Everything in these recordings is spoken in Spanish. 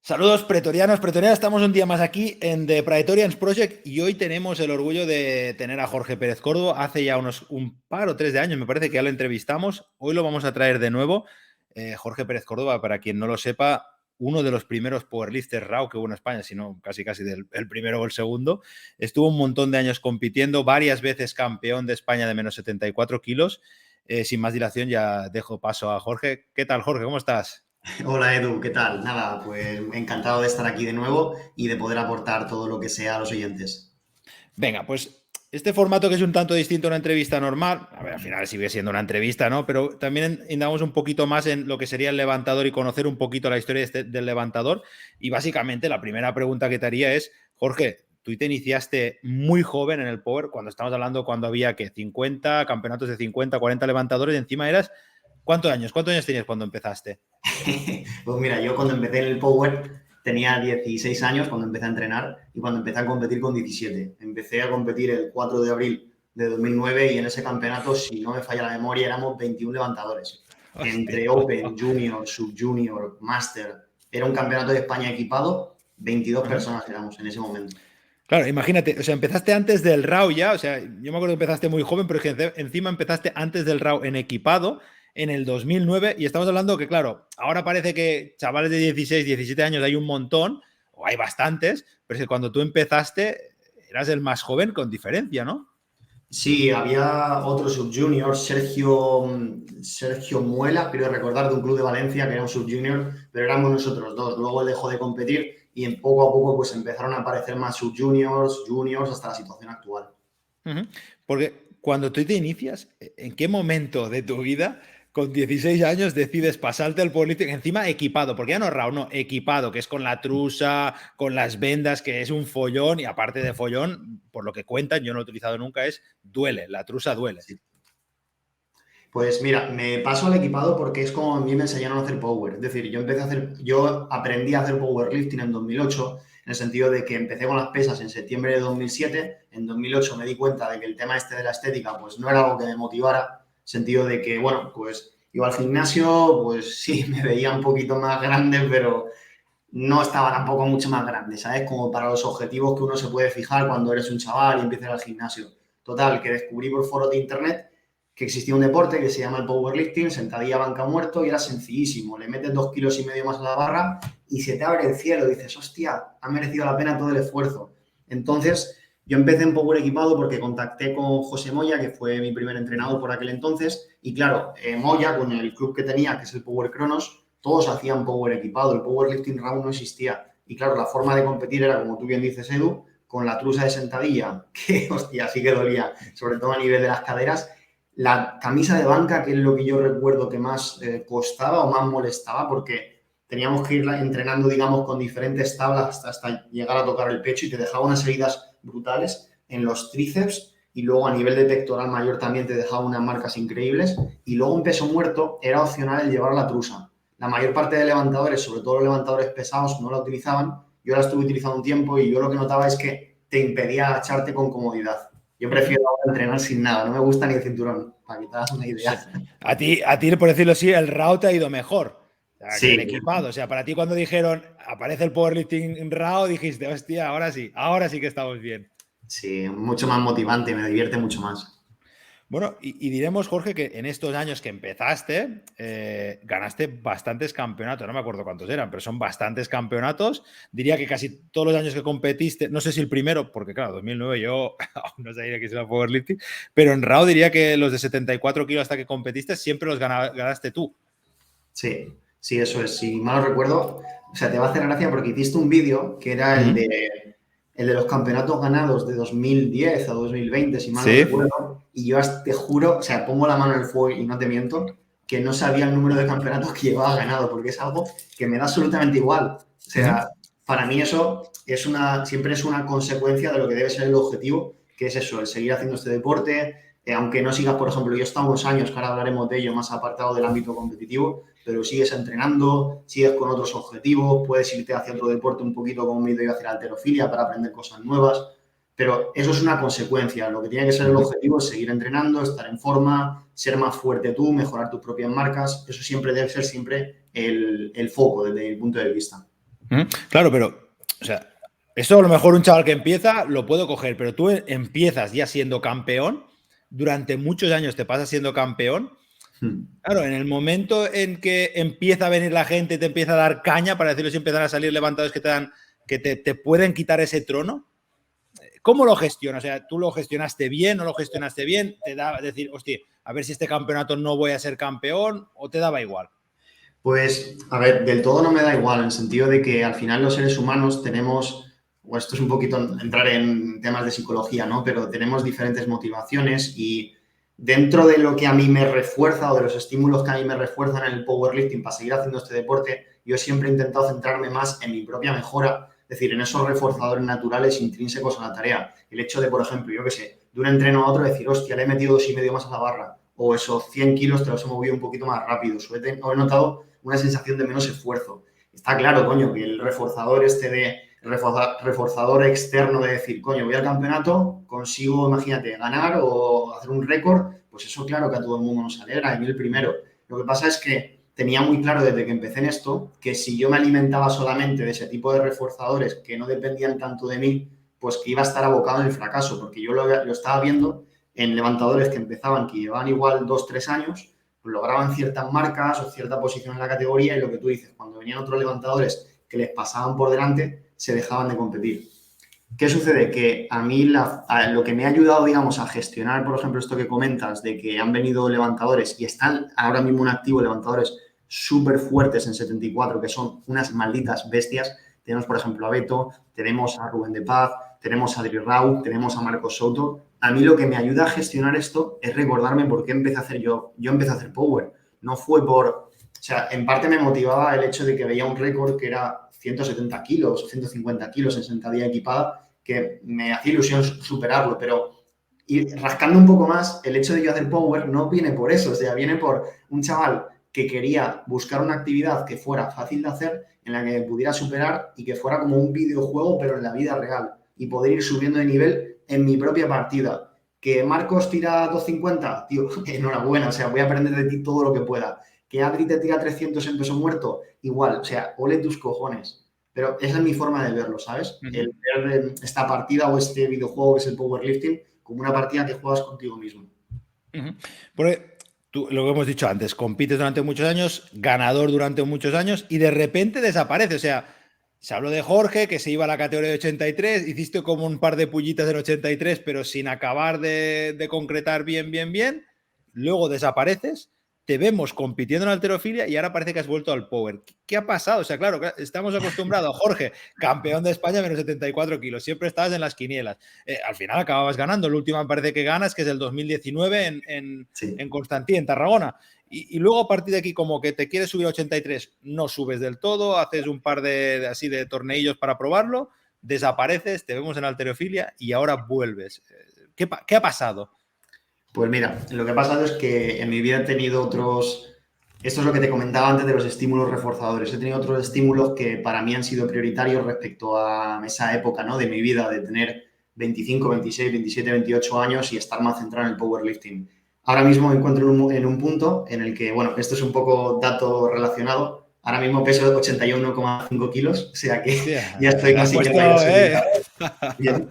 Saludos pretorianos, pretorianas, estamos un día más aquí en The Praetorians Project y hoy tenemos el orgullo de tener a Jorge Pérez Córdoba. Hace ya un par o tres de años me parece que ya lo entrevistamos, hoy lo vamos a traer de nuevo. Jorge Pérez Córdoba, para quien no lo sepa, uno de los primeros powerlifters RAW que hubo en España, si no casi el primero o el segundo. Estuvo un montón de años compitiendo, varias veces campeón de España de menos 74 kilos. Sin más dilación ya dejo paso a Jorge. ¿Qué tal, Jorge? ¿Cómo estás? Hola Edu, ¿qué tal? Nada, pues encantado de estar aquí de nuevo y de poder aportar todo lo que sea a los oyentes. Venga, pues este formato que es un tanto distinto a una entrevista normal, a ver, al final sigue siendo una entrevista, ¿no? Pero también indagamos un poquito más en lo que sería el levantador y conocer un poquito la historia del levantador. Y básicamente la primera pregunta que te haría es, Jorge, tú te iniciaste muy joven en el Power, cuando estamos hablando cuando había que 50 campeonatos de 50, 40 levantadores, y encima eras, ¿cuántos años? ¿Cuántos años tenías cuando empezaste? Pues mira, yo cuando empecé en el Power tenía 16 años cuando empecé a entrenar y cuando empecé a competir con 17. Empecé a competir el 4 de abril de 2009 y en ese campeonato, si no me falla la memoria, éramos 21 levantadores. Hostia. Entre Open, Junior, Sub-Junior, Master. Era un campeonato de España equipado, 22 Ajá. personas éramos en ese momento. Claro, imagínate, o sea, empezaste antes del RAW ya, o sea, yo me acuerdo que empezaste muy joven, pero es que encima empezaste antes del RAW en equipado en el 2009 y estamos hablando que, claro, ahora parece que chavales de 16, 17 años hay un montón, o hay bastantes, pero es que cuando tú empezaste eras el más joven con diferencia, ¿no? Sí, había otro subjunior, Sergio Muela, creo recordar, de un club de Valencia que era un subjunior, pero éramos nosotros dos. Luego él dejó de competir y en poco a poco pues empezaron a aparecer más subjuniors, juniors, hasta la situación actual. Ujú. Porque cuando tú te inicias, ¿en qué momento de tu vida, con 16 años, decides pasarte al político encima equipado? Porque ya no RAW, no, equipado, que es con la trusa, con las vendas, que es un follón, y aparte de follón, por lo que cuentan, yo no lo he utilizado nunca, duele, la trusa duele. Sí. Pues mira, me paso al equipado porque es como a mí me enseñaron a hacer power. Es decir, yo aprendí a hacer powerlifting en 2008, en el sentido de que empecé con las pesas en septiembre de 2007. En 2008 me di cuenta de que el tema este de la estética pues no era algo que me motivara, sentido de que, bueno, pues iba al gimnasio, pues sí, me veía un poquito más grande, pero no estaba tampoco mucho más grande, ¿sabes? Como para los objetivos que uno se puede fijar cuando eres un chaval y empiezas al gimnasio. Total, que descubrí por foros de internet que existía un deporte que se llama el powerlifting, sentadilla banca muerto, y era sencillísimo. Le metes 2,5 kilos más a la barra y se te abre el cielo. Y dices, hostia, ha merecido la pena todo el esfuerzo. Entonces, yo empecé en Power Equipado porque contacté con José Moya, que fue mi primer entrenador por aquel entonces. Y claro, Moya, con el club que tenía, que es el Power Cronos, todos hacían Power Equipado. El Powerlifting Round no existía. Y claro, la forma de competir era, como tú bien dices, Edu, con la trusa de sentadilla, que hostia, sí que dolía, sobre todo a nivel de las caderas. La camisa de banca, que es lo que yo recuerdo que más costaba o más molestaba, porque teníamos que ir entrenando, digamos, con diferentes tablas hasta llegar a tocar el pecho y te dejaba unas heridas brutales en los tríceps y luego a nivel de pectoral mayor también te dejaba unas marcas increíbles. Y luego en peso muerto era opcional el llevar la trusa. La mayor parte de levantadores, sobre todo los levantadores pesados, no la utilizaban. Yo la estuve utilizando un tiempo y yo lo que notaba es que te impedía echarte con comodidad. Yo Uh -huh. prefiero entrenar sin nada, no me gusta ni el cinturón, para que te hagas una Sí. idea. A ti, por decirlo así, el RAW te ha ido mejor, o sea, que el Sí, equipado. O sea, para ti cuando dijeron, aparece el powerlifting RAW, dijiste, hostia, ahora sí que estamos bien. sí, mucho más motivante, me divierte mucho más. Bueno, y diremos, Jorge, que en estos años que empezaste, ganaste bastantes campeonatos. No me acuerdo cuántos eran, pero son bastantes campeonatos. Diría que casi todos los años que competiste, no sé si el primero, porque claro, 2009 yo aún no sabía que era powerlifting, pero en RAW diría que los de 74 kilos hasta que competiste siempre los ganaste tú. Sí, sí, eso es. Si mal no recuerdo, o sea, te va a hacer gracia porque hiciste un vídeo que era Uh -huh. el de los campeonatos ganados de 2010 a 2020, si mal no Sí. recuerdo, y yo te juro, o sea, pongo la mano en el fuego y no te miento, que no sabía el número de campeonatos que llevaba ganado, porque es algo que me da absolutamente igual. O Uh -huh. sea, para mí eso siempre es una consecuencia de lo que debe ser el objetivo, que es eso, el seguir haciendo este deporte, aunque no sigas, por ejemplo, yo he estado unos años, que ahora hablaremos de ello, más apartado del ámbito competitivo, pero sigues entrenando, sigues con otros objetivos, puedes irte hacia otro deporte un poquito como me he ido hacia la halterofilia para aprender cosas nuevas, pero eso es una consecuencia. Lo que tiene que ser Uh el -huh. objetivo es seguir entrenando, estar en forma, ser más fuerte tú, mejorar tus propias marcas. Eso siempre debe ser siempre el foco desde mi punto de vista. Claro, pero, o sea, eso a lo mejor un chaval que empieza lo puedo coger, pero tú empiezas ya siendo campeón, durante muchos años te pasas siendo campeón. Claro, en el momento en que empieza a venir la gente y te empieza a dar caña, para decirlo, si empiezan a salir levantadores que te dan, que te pueden quitar ese trono, ¿cómo lo gestionas? O sea, ¿tú lo gestionaste bien, no lo gestionaste bien? ¿Te da decir, hostia, a ver si este campeonato no voy a ser campeón, o te daba igual? Pues, a ver, del todo no me da igual, en el sentido de que al final los seres humanos tenemos, o esto es un poquito entrar en temas de psicología, ¿no? Pero tenemos diferentes motivaciones y dentro de lo que a mí me refuerza o de los estímulos que a mí me refuerzan en el powerlifting para seguir haciendo este deporte, yo siempre he intentado centrarme más en mi propia mejora, es decir, en esos reforzadores naturales intrínsecos a la tarea. El hecho de, por ejemplo, yo qué sé, de un entreno a otro decir, hostia, le he metido 2,5 más a la barra, o esos 100 kilos te los he movido un poquito más rápido, o he notado una sensación de menos esfuerzo. Está claro, coño, que el reforzador reforzador externo de decir, coño, voy al campeonato, consigo, imagínate, ganar o hacer un récord, pues eso claro que a todo el mundo nos alegra, y a mí el primero. Lo que pasa es que tenía muy claro desde que empecé en esto que si yo me alimentaba solamente de ese tipo de reforzadores que no dependían tanto de mí, pues que iba a estar abocado en el fracaso, porque yo lo estaba viendo en levantadores que empezaban, que llevaban igual 2-3 años, pues lograban ciertas marcas o cierta posición en la categoría y lo que tú dices, cuando venían otros levantadores que les pasaban por delante, se dejaban de competir. ¿Qué sucede? Que a mí lo que me ha ayudado, digamos, a gestionar, por ejemplo, esto que comentas, de que han venido levantadores y están ahora mismo en activo levantadores súper fuertes en 74, que son unas malditas bestias. Tenemos, por ejemplo, a Beto, tenemos a Rubén de Paz, tenemos a Adri Rau, tenemos a Marcos Souto. A mí lo que me ayuda a gestionar esto es recordarme por qué empecé a hacer yo empecé a hacer power. No fue por... O sea, en parte me motivaba el hecho de que veía un récord que era 170 kilos, 150 kilos en sentadilla equipada, que me hacía ilusión superarlo, pero ir rascando un poco más, el hecho de yo hacer power no viene por eso, o sea, viene por un chaval que quería buscar una actividad que fuera fácil de hacer, en la que pudiera superar y que fuera como un videojuego, pero en la vida real, y poder ir subiendo de nivel en mi propia partida. Que Marcos tira 250, tío, enhorabuena, o sea, voy a aprender de ti todo lo que pueda. Que Adri te tira 300 en peso muerto, igual, o sea, ole tus cojones. Pero esa es mi forma de verlo, ¿sabes? El ver esta partida o este videojuego que es el powerlifting como una partida que juegas contigo mismo. Porque tú, lo que hemos dicho antes, compites durante muchos años, ganador durante muchos años y de repente desaparece. O sea, se habló de Jorge, que se iba a la categoría de 83, hiciste como un par de pullitas en 83, pero sin acabar de concretar bien. Luego desapareces, te vemos compitiendo en halterofilia y ahora parece que has vuelto al power. ¿Qué ha pasado? O sea, claro, estamos acostumbrados a Jorge, campeón de España, menos 74 kilos, siempre estabas en las quinielas. Al final acababas ganando. El último me parece que ganas, que es el 2019 Sí. en Constantí, en Tarragona. Y luego a partir de aquí, como que te quieres subir a 83, no subes del todo, haces un par así de torneillos para probarlo, desapareces, te vemos en halterofilia y ahora vuelves. ¿Qué ha pasado? Pues mira, lo que ha pasado es que en mi vida he tenido otros... Esto es lo que te comentaba antes de los estímulos reforzadores. He tenido otros estímulos que para mí han sido prioritarios respecto a esa época, ¿no? De mi vida, de tener 25, 26, 27, 28 años y estar más centrado en el powerlifting. Ahora mismo me encuentro en un punto en el que, bueno, esto es un poco dato relacionado. Ahora mismo peso 81,5 kilos, o sea que Hostia, ya estoy has casi que puesto, rayo bien.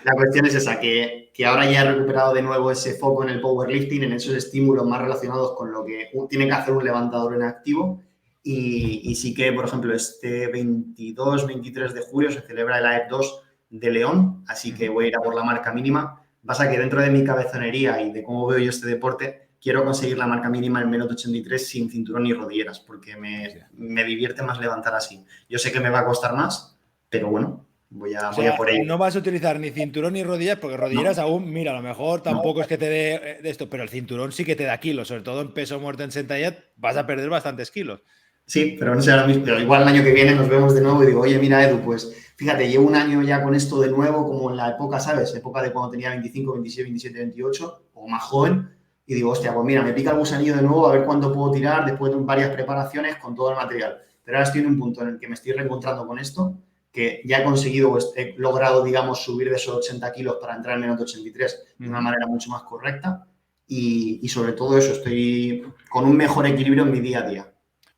La cuestión es esa, que ahora ya he recuperado de nuevo ese foco en el powerlifting, en esos estímulos más relacionados con lo que tiene que hacer un levantador en activo. Y sí que, por ejemplo, este 22-23 de julio se celebra el AEP 2 de León, así que voy a ir a por la marca mínima. Pasa que dentro de mi cabezonería y de cómo veo yo este deporte, quiero conseguir la marca mínima en menos 83 sin cinturón ni rodilleras, porque me divierte más levantar así. Yo sé que me va a costar más, pero bueno, voy a por ello. no vas a utilizar ni cinturón ni rodillas, porque rodilleras No, aún, mira, a lo mejor no. tampoco es que te dé de esto, pero el cinturón sí que te da kilos, sobre todo en peso muerto en sentadilla, vas a perder bastantes kilos. Sí, pero no sé ahora mismo. Pero igual el año que viene nos vemos de nuevo y digo, oye, mira, Edu, pues fíjate, llevo un año ya con esto de nuevo, como en la época, ¿sabes? Época de cuando tenía 25, 26, 27, 28, o más joven. Y digo, hostia, pues mira, me pica el gusanillo de nuevo, a ver cuánto puedo tirar después de varias preparaciones con todo el material. Pero ahora estoy en un punto en el que me estoy reencontrando con esto, que ya he conseguido, he logrado, digamos, subir de esos 80 kilos para entrar en menos 83 de una manera mucho más correcta. Y sobre todo eso, estoy con un mejor equilibrio en mi día a día.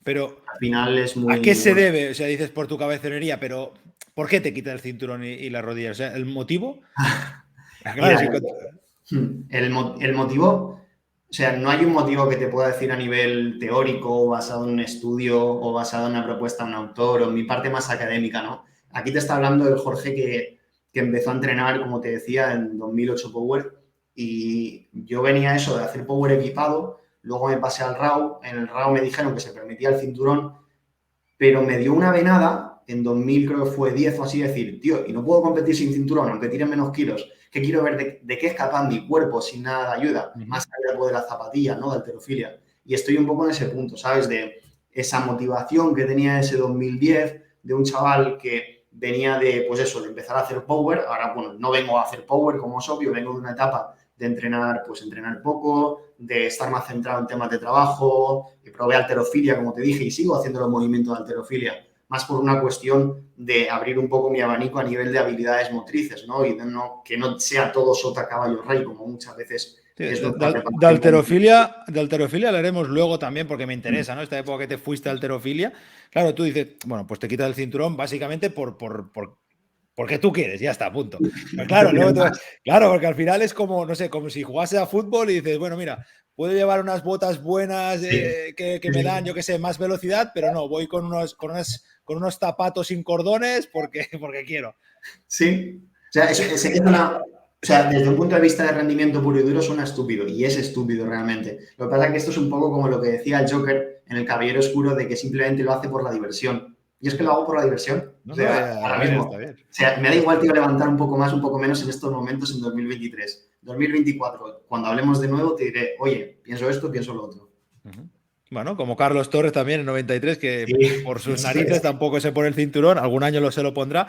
Pero Al final es ¿a qué muy... se debe? O sea, dices por tu cabezonería, pero ¿por qué te quita el cinturón y la rodilla? O sea, ¿el motivo? Ah, claro, Mira, sí. el motivo, o sea, no hay un motivo que te pueda decir a nivel teórico, basado en un estudio o basado en una propuesta de un autor o en mi parte más académica, ¿no? Aquí te está hablando el Jorge que empezó a entrenar, como te decía, en 2008 Power y yo venía eso de hacer Power equipado, luego me pasé al RAW, en el RAW me dijeron que se permitía el cinturón, pero me dio una venada en 2000, creo que fue 10 o así, decir, tío, y no puedo competir sin cinturón, aunque tire menos kilos, que quiero ver de qué es capaz mi cuerpo sin nada de ayuda, más allá de las zapatillas, ¿no? De halterofilia. Y estoy un poco en ese punto, ¿sabes? De esa motivación que tenía ese 2010, de un chaval que venía de, pues eso, de empezar a hacer power. Ahora, bueno, no vengo a hacer power, como es obvio, vengo de una etapa de entrenar, pues entrenar poco, de estar más centrado en temas de trabajo, probé halterofilia, como te dije, y sigo haciendo los movimientos de halterofilia, más por una cuestión de abrir un poco mi abanico a nivel de habilidades motrices, ¿no? Y de que no sea todo sota, caballo, rey, como muchas veces Sí, es de, nuestra de preparación. halterofilia lo haremos luego también porque me interesa, ¿no? Esta época que te fuiste a halterofilia. Claro, tú dices, bueno, pues te quitas el cinturón básicamente porque tú quieres, ya está, punto. Pero claro, claro, porque al final es como, no sé, como si jugase a fútbol y dices, bueno, mira, puedo llevar unas botas buenas Sí, que sí, me sí. dan, yo qué sé, más velocidad, pero no, voy con unos zapatos sin cordones porque quiero. Sí. O sea, es una, o sea, desde un punto de vista de rendimiento puro y duro suena estúpido, y es estúpido realmente. Lo que pasa es que esto es un poco como lo que decía el Joker en El Caballero Oscuro, de que simplemente lo hace por la diversión. Y es que lo hago por la diversión. O No, no, sea, ya, ahora está bien, mismo. está O bien. sea, me da Ya igual, está. tío, levantar un poco más, un poco menos en estos momentos en 2023. 2024, cuando hablemos de nuevo, te diré, oye, pienso esto, pienso lo otro. Ujú. Bueno, como Carlos Torres también en 93, Sí, que por sus eso narices es. tampoco se pone el cinturón, algún año se lo pondrá.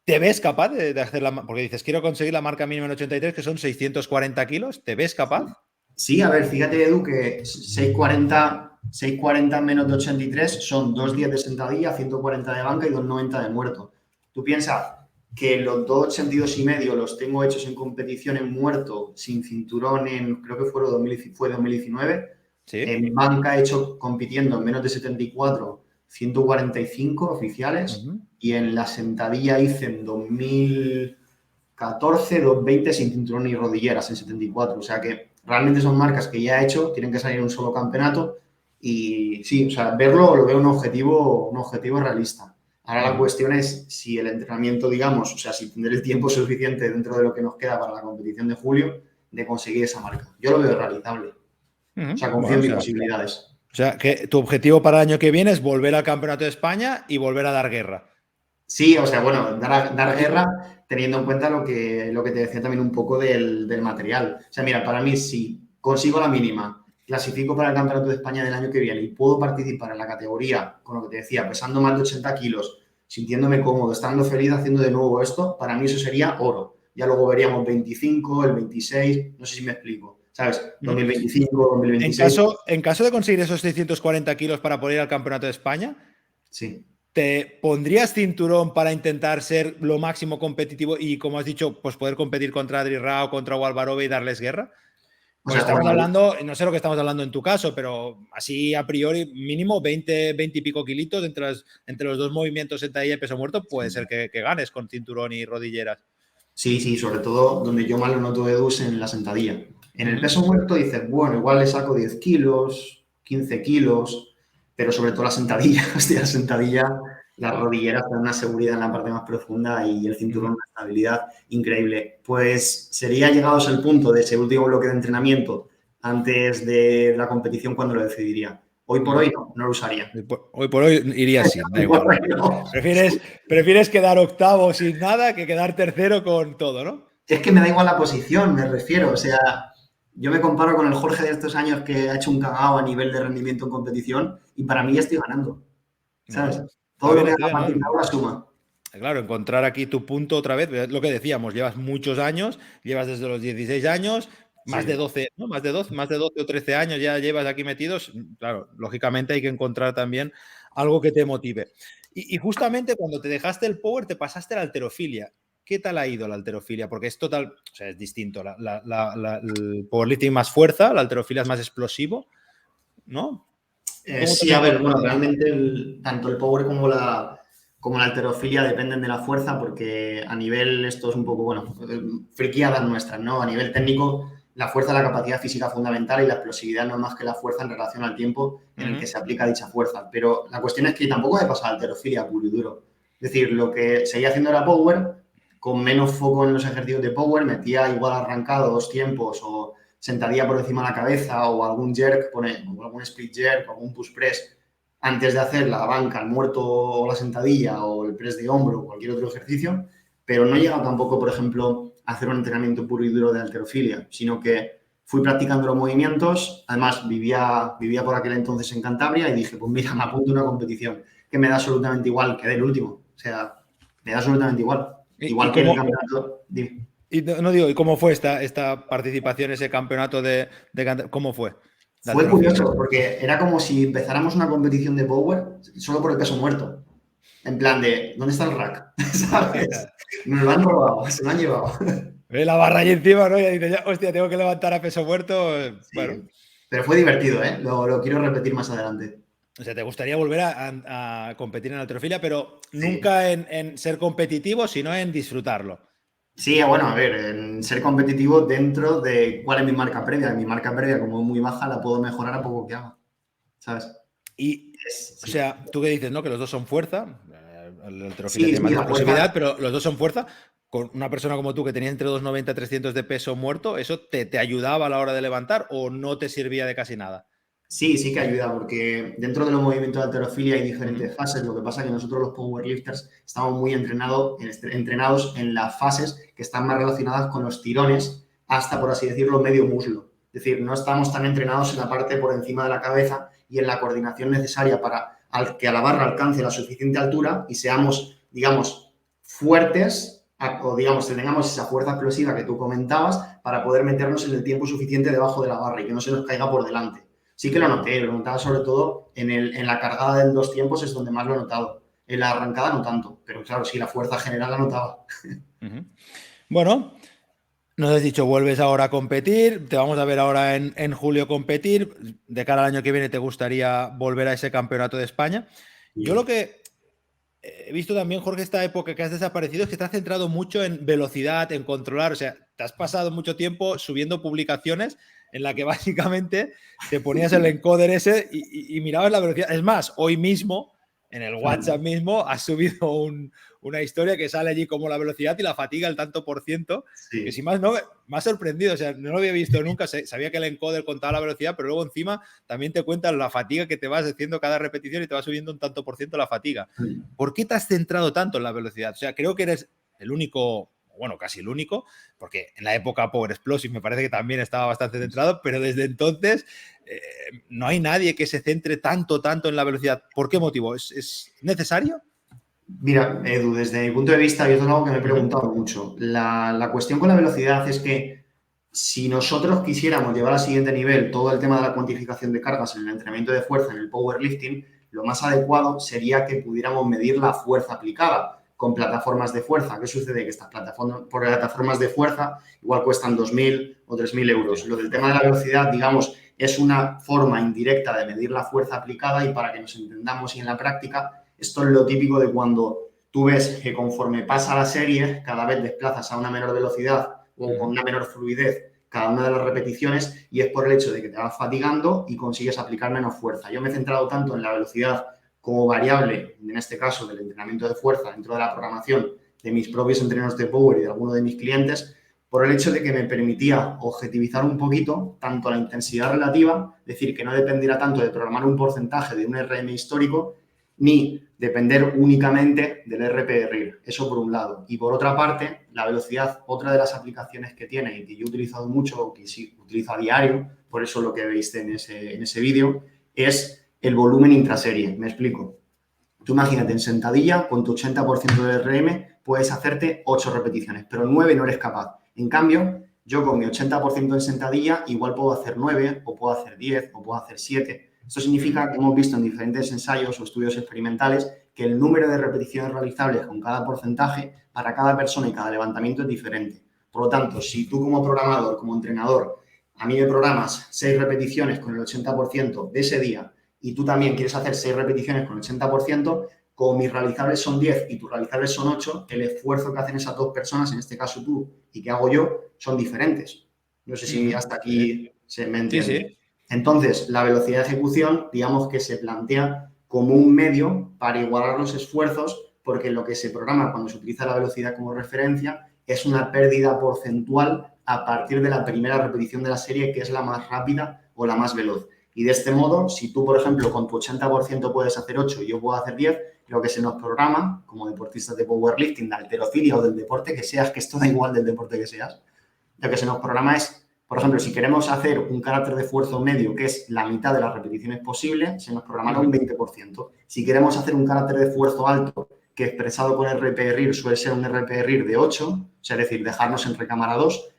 ¿Te ves capaz de hacer porque dices, quiero conseguir la marca mínima en 83, que son 640 kilos? ¿Te ves capaz? Sí, a ver, fíjate, Edu, que 640 menos de 83 son Ujú. 210 de sentadilla, 140 de banca y 290 de muerto. Tú piensas que los 282,5 los tengo hechos en competición en muerto, sin cinturón, creo que fue 2019. Sí. En banca he hecho compitiendo en menos de 74, 145 oficiales. Ujú. Y en la sentadilla hice en 2014, 220 sin cinturón ni rodilleras en 74. O sea que realmente son marcas que ya he hecho, tienen que salir en un solo campeonato. Y sí, o sea, verlo lo veo un objetivo realista. Ahora la Ujú. cuestión es si el entrenamiento, digamos, o sea, si tener el tiempo suficiente dentro de lo que nos queda para la competición de julio de conseguir esa marca. Yo lo veo realizable. O Ujú. sea, confío Bueno, en mis posibilidades. o sea, que tu objetivo para el año que viene es volver al Campeonato de España y volver a dar guerra. Sí, o sea, bueno, dar guerra teniendo en cuenta lo que te decía también un poco del material. O sea, mira, para mí, si consigo la mínima, clasifico para el Campeonato de España del año que viene y puedo participar en la categoría, con lo que te decía, pesando más de 80 kilos, sintiéndome cómodo, estando feliz haciendo de nuevo esto, para mí eso sería oro. Ya luego veríamos 25, el 26, no sé si me explico, ¿sabes? Ujú. 2025, En 2026, caso, en caso de conseguir esos 640 kilos para poder ir al Campeonato de España, sí. ¿te pondrías cinturón para intentar ser lo máximo competitivo y, como has dicho, pues poder competir contra Adri Rao, contra Walvarove y darles guerra? O Porque sea, estamos bueno, hablando, no sé lo que estamos hablando en tu caso, pero así a priori, mínimo 20 y pico kilitos entre los dos movimientos sentadilla y peso muerto, puede ser que ganes con cinturón y rodilleras. sí, sí, sobre todo donde yo más lo noto de Edu es en la sentadilla. En el Ujú. peso muerto dices, bueno, igual le saco 10 kilos, 15 kilos, pero sobre todo la sentadilla, hostia, la sentadilla, las rodilleras dan una seguridad en la parte más profunda y el cinturón Ujú. una estabilidad increíble. Pues sería llegados al punto de ese último bloque de entrenamiento antes de la competición cuando lo decidiría. Hoy por Ujú. hoy no, no lo usaría. Hoy por hoy iría sin, da Hoy por igual. hoy no. Prefieres quedar octavo sin nada que quedar tercero con todo, ¿no? Es que me da igual la posición, me refiero. O sea, yo me comparo con el Jorge de estos años que ha hecho un cagao a nivel de rendimiento en competición y para mí ya estoy ganando. ¿Sabes? Bueno, está Todo lo bien, que está haga a bien, partir de ¿no? ahora suma. Claro, encontrar aquí tu punto otra vez, es lo que decíamos, llevas muchos años, llevas desde los 16 años, más de Sí. 12, ¿no? Más de 12 o 13 años ya llevas aquí metidos. Claro, lógicamente hay que encontrar también algo que te motive. Y justamente cuando te dejaste el power, te pasaste a la halterofilia. ¿Qué tal ha ido la halterofilia? Porque es total, o sea, es distinto. El powerlifting más fuerza, la halterofilia es más explosivo, ¿no? ¿Cómo te Sí, has a ver, bueno, encontrado? realmente tanto el power como la halterofilia dependen de la fuerza porque a nivel, esto es un poco, bueno, friquiadas nuestras, ¿no? A nivel técnico, la fuerza es la capacidad física fundamental y la explosividad no es más que la fuerza en relación al tiempo en el que se aplica dicha fuerza. Pero la cuestión es que tampoco he pasado a halterofilia puro y duro. Es decir, lo que seguía haciendo era power, con menos foco en los ejercicios de power, metía igual arrancado 2 tiempos o sentadilla por encima de la cabeza o algún jerk, o algún split jerk o algún push press antes de hacer la banca, el muerto o la sentadilla o el press de hombro o cualquier otro ejercicio, pero no he llegado tampoco, por ejemplo, a hacer un entrenamiento puro y duro de halterofilia, sino que fui practicando los movimientos, además vivía por aquel entonces en Cantabria y dije, pues mira, me apunto a una competición que me da absolutamente igual que del último, o sea, me da absolutamente igual, ¿Y igual que en el cómo, campeonato, dime. y no digo, ¿y cómo fue esta participación, ese campeonato cómo fue? De Fue halterofilia. curioso porque era como si empezáramos una competición de power solo por el peso muerto. En plan de, ¿dónde está el rack? ¿Sabes? Nos lo han robado, se lo han llevado. Ve la barra ahí encima, ¿no? Y dices, ya, hostia, tengo que levantar a peso muerto. Bueno, Sí. Pero fue divertido, ¿eh? Lo quiero repetir más adelante. o sea, te gustaría volver a competir en halterofilia, pero Sí. nunca en ser competitivo, sino en disfrutarlo. Sí, bueno, a ver, en ser competitivo dentro de cuál es mi marca previa. Mi marca previa, como es muy baja, la puedo mejorar a poco que haga, ¿sabes? Y, o Sí. sea, tú que dices, ¿no? Que los dos son fuerza. La halterofilia Sí, tiene sí, más la explosividad, fuerza. pero los dos son fuerza. Con una persona como tú que tenía entre 290 y 300 de peso muerto, ¿eso te ayudaba a la hora de levantar o no te servía de casi nada? Sí, sí que ayuda, porque dentro de los movimientos de halterofilia hay Ujú. diferentes fases. Lo que pasa es que nosotros los powerlifters estamos muy entrenados en las fases que están más relacionadas con los tirones hasta, por así decirlo, medio muslo. Es decir, no estamos tan entrenados en la parte por encima de la cabeza y en la coordinación necesaria para que a la barra alcance la suficiente altura y seamos, digamos, fuertes o, digamos, tengamos esa fuerza explosiva que tú comentabas para poder meternos en el tiempo suficiente debajo de la barra y que no se nos caiga por delante. Sí que lo noté, lo notaba sobre todo en la cargada de 2 tiempos, es donde más lo he notado. En la arrancada no tanto, pero claro, sí, la fuerza general la notaba. Ujú. Bueno, nos has dicho, vuelves ahora a competir, te vamos a ver ahora en julio competir, de cara al año que viene te gustaría volver a ese campeonato de España. Yo lo Sí, que he visto también, Jorge, esta época que has desaparecido es que te has centrado mucho en velocidad, en controlar, o sea, te has pasado mucho tiempo subiendo publicaciones en la que básicamente te ponías el encoder ese y mirabas la velocidad. Es más, hoy mismo, en el WhatsApp mismo, has subido una historia que sale allí como la velocidad y la fatiga el tanto por ciento, que si sí. más no, me ha sorprendido, o sea, no lo había visto nunca, sabía que el encoder contaba la velocidad, pero luego encima también te cuentan la fatiga que te vas haciendo cada repetición y te va subiendo un tanto por ciento la fatiga. ¿Por qué te has centrado tanto en la velocidad? O sea, creo que eres el único, bueno, casi el único, porque en la época Power Explosive me parece que también estaba bastante centrado, pero desde entonces no hay nadie que se centre tanto en la velocidad. ¿Por qué motivo? ¿Es necesario? Mira, Edu, desde mi punto de vista, y esto es algo que me he Uh -huh. preguntado mucho, la cuestión con la velocidad es que si nosotros quisiéramos llevar al siguiente nivel todo el tema de la cuantificación de cargas en el entrenamiento de fuerza, en el powerlifting, lo más adecuado sería que pudiéramos medir la fuerza aplicada con plataformas de fuerza. ¿Qué sucede? Que estas plataformas de fuerza igual cuestan 2.000 o 3.000 euros. Hostia. Lo del tema de la velocidad, digamos, es una forma indirecta de medir la fuerza aplicada y para que nos entendamos y en la práctica, esto es lo típico de cuando tú ves que conforme pasa la serie, cada vez desplazas a una menor velocidad o con una menor fluidez cada una de las repeticiones y es por el hecho de que te vas fatigando y consigues aplicar menos fuerza. Yo me he centrado tanto en la velocidad como variable, en este caso del entrenamiento de fuerza dentro de la programación de mis propios entrenos de power y de algunos de mis clientes, por el hecho de que me permitía objetivizar un poquito tanto la intensidad relativa, es decir, que no dependiera tanto de programar un porcentaje de un RM histórico, ni depender únicamente del RPR. Eso por un lado. Y por otra parte, la velocidad, otra de las aplicaciones que tiene y que yo he utilizado mucho, o que sí utilizo a diario, por eso lo que veis en ese vídeo, es el volumen intraserie. Me explico. Tú imagínate, en sentadilla, con tu 80% de RM, puedes hacerte 8 repeticiones, pero 9 no eres capaz. En cambio, yo con mi 80% en sentadilla, igual puedo hacer 9, o puedo hacer 10, o puedo hacer 7. Esto significa que hemos visto en diferentes ensayos o estudios experimentales que el número de repeticiones realizables con cada porcentaje para cada persona y cada levantamiento es diferente. Por lo tanto, si tú como programador, como entrenador, a mí me programas 6 repeticiones con el 80% de ese día y tú también quieres hacer 6 repeticiones con 80%, como mis realizables son 10 y tus realizables son 8, el esfuerzo que hacen esas dos personas, en este caso tú y que hago yo, son diferentes. No sé si hasta aquí se me entiende. Sí. Entonces, la velocidad de ejecución, digamos que se plantea como un medio para igualar los esfuerzos, porque lo que se programa cuando se utiliza la velocidad como referencia es una pérdida porcentual a partir de la primera repetición de la serie, que es la más rápida o la más veloz. Y de este modo, si tú, por ejemplo, con tu 80% puedes hacer 8 y yo puedo hacer 10, lo que se nos programa, como deportistas de powerlifting, de halterofilia o del deporte que seas, que esto da igual del deporte que seas, lo que se nos programa es, por ejemplo, si queremos hacer un carácter de esfuerzo medio, que es la mitad de las repeticiones posibles, se nos programará un 20%. Si queremos hacer un carácter de esfuerzo alto, que expresado con RPE-RIR suele ser un RPE-RIR de 8, o sea, es decir, dejarnos en recámara 2,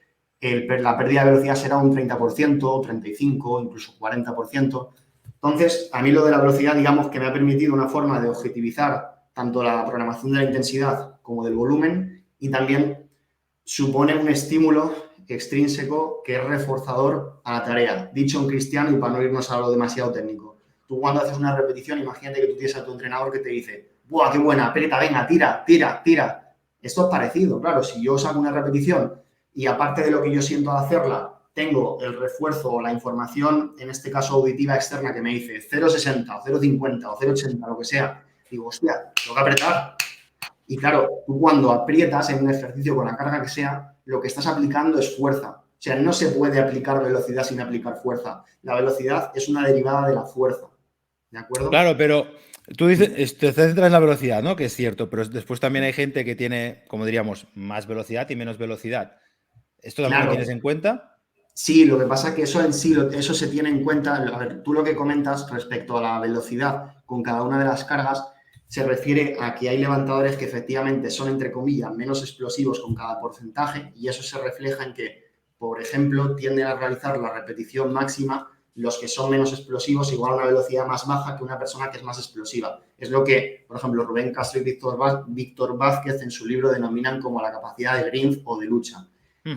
la pérdida de velocidad será un 30%, 35%, incluso 40%. Entonces, a mí lo de la velocidad, digamos que me ha permitido una forma de objetivizar tanto la programación de la intensidad como del volumen, y también supone un estímulo extrínseco que es reforzador a la tarea. Dicho en cristiano, y para no irnos a lo demasiado técnico, tú cuando haces una repetición, imagínate que tú tienes a tu entrenador que te dice: ¡buah, qué buena! Aprieta, venga, tira, tira, tira. Esto es parecido, claro. Si yo saco una repetición y aparte de lo que yo siento al hacerla, tengo el refuerzo o la información, en este caso auditiva externa, que me dice 0,60 o 0,50 o 0,80, lo que sea, digo, hostia, tengo que apretar. Y claro, tú cuando aprietas en un ejercicio con la carga que sea, lo que estás aplicando es fuerza. O sea, no se puede aplicar velocidad sin aplicar fuerza. La velocidad es una derivada de la fuerza. ¿De acuerdo? Claro, pero tú dices, te centras en la velocidad, ¿no? Que es cierto, pero después también hay gente que tiene, como diríamos, más velocidad y menos velocidad. ¿Esto también lo Claro. tienes en cuenta? Sí, lo que pasa es que eso en sí, eso se tiene en cuenta. A ver, tú lo que comentas respecto a la velocidad con cada una de las cargas se refiere a que hay levantadores que efectivamente son, entre comillas, menos explosivos con cada porcentaje, y eso se refleja en que, por ejemplo, tienden a realizar la repetición máxima los que son menos explosivos igual a una velocidad más baja que una persona que es más explosiva. Es lo que, por ejemplo, Rubén Castro y Víctor Vázquez en su libro denominan como la capacidad de grind o de lucha.